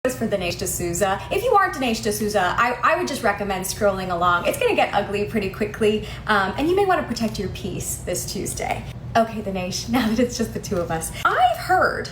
For Dinsh D'Souza. If you aren't Dinsh D'Souza, I would just recommend scrolling along. It's gonna get ugly pretty quickly, and you may want to protect your peace this Tuesday. Okay, Dinsh, now that it's just the two of us, I've heard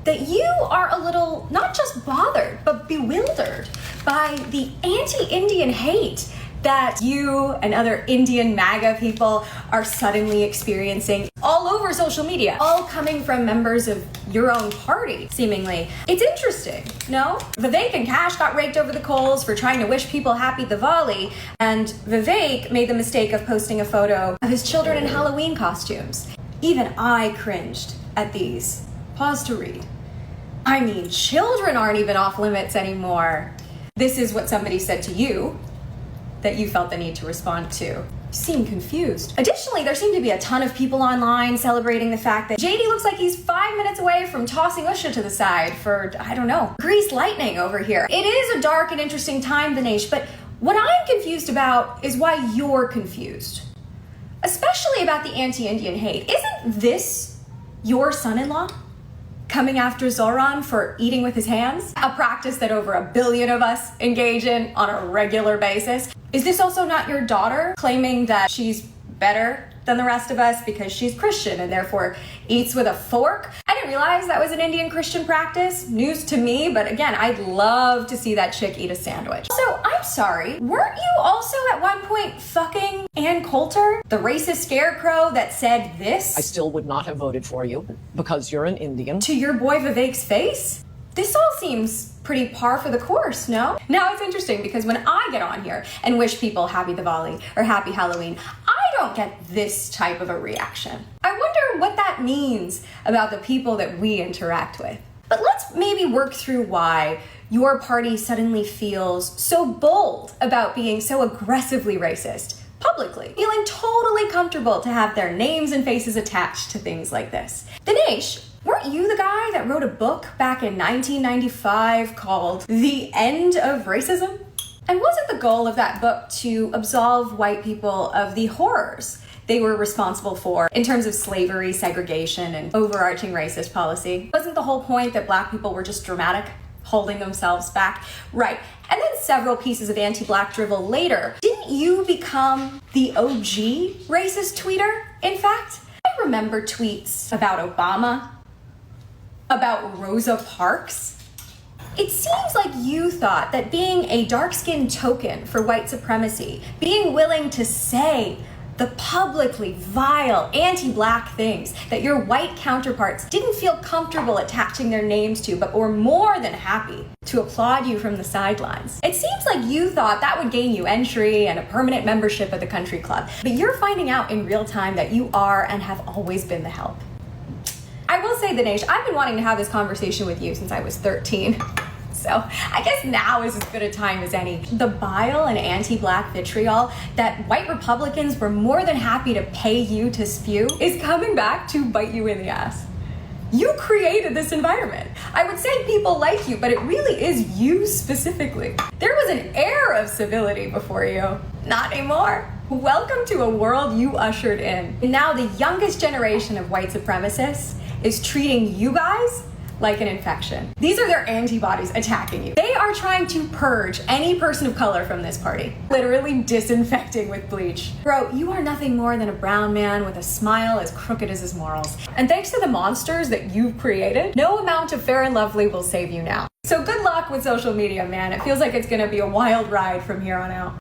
that you are a little, not just bothered, but bewildered by the anti-Indian hate that you and other Indian MAGA people are suddenly experiencing all over social media, all coming from members of your own party, seemingly. It's interesting, no? Vivek and Cash got raked over the coals for trying to wish people happy Diwali, and Vivek made the mistake of posting a photo of his children in Halloween costumes. Even I cringed at these. Pause to read. I mean, children aren't even off limits anymore. This is what somebody said to you that you felt the need to respond to. You seem confused. Additionally, there seem to be a ton of people online celebrating the fact that JD looks like he's 5 minutes away from tossing Usha to the side for, I don't know, greased lightning over here. It is a dark and interesting time, Dinsh, but what I'm confused about is why you're confused. Especially about the anti-Indian hate. Isn't this your son-in-law coming after Zoran for eating with his hands? A practice that over 1 billion of us engage in on a regular basis. Is this also not your daughter claiming that she's better than the rest of us because she's Christian and therefore eats with a fork? I didn't realize that was an Indian Christian practice. News to me, but again, I'd love to see that chick eat a sandwich. Also, I'm sorry, weren't you also at one point fucking Ann Coulter, the racist scarecrow that said this? I still would not have voted for you because you're an Indian. To your boy Vivek's face? This all seems pretty par for the course, no? Now it's interesting because when I get on here and wish people happy Diwali or happy Halloween, I don't get this type of a reaction. I wonder what that means about the people that we interact with. But let's maybe work through why your party suddenly feels so bold about being so aggressively racist publicly, feeling totally comfortable to have their names and faces attached to things like this. Dinsh, weren't you the guy that wrote a book back in 1995 called The End of Racism? And wasn't the goal of that book to absolve white people of the horrors they were responsible for in terms of slavery, segregation, and overarching racist policy? Wasn't the whole point that black people were just dramatic, holding themselves back? Right. And then several pieces of anti-black drivel later, didn't you become the OG racist tweeter, in fact? I remember tweets about Obama, about Rosa Parks. It seems like you thought that being a dark-skinned token for white supremacy, being willing to say the publicly vile anti-black things that your white counterparts didn't feel comfortable attaching their names to, but were more than happy to applaud you from the sidelines. It seems like you thought that would gain you entry and a permanent membership at the country club, but you're finding out in real time that you are and have always been the help. I will say, Dinsh, I've been wanting to have this conversation with you since I was 13. So I guess now is as good a time as any. The bile and anti-black vitriol that white Republicans were more than happy to pay you to spew is coming back to bite you in the ass. You created this environment. I would say people like you, but it really is you specifically. There was an air of civility before you. Not anymore. Welcome to a world you ushered in. And now the youngest generation of white supremacists is treating you guys like an infection. These are their antibodies attacking you. They are trying to purge any person of color from this party, literally disinfecting with bleach. Bro, you are nothing more than a brown man with a smile as crooked as his morals. And thanks to the monsters that you've created, no amount of Fair and Lovely will save you now. So good luck with social media, man. It feels like it's gonna be a wild ride from here on out.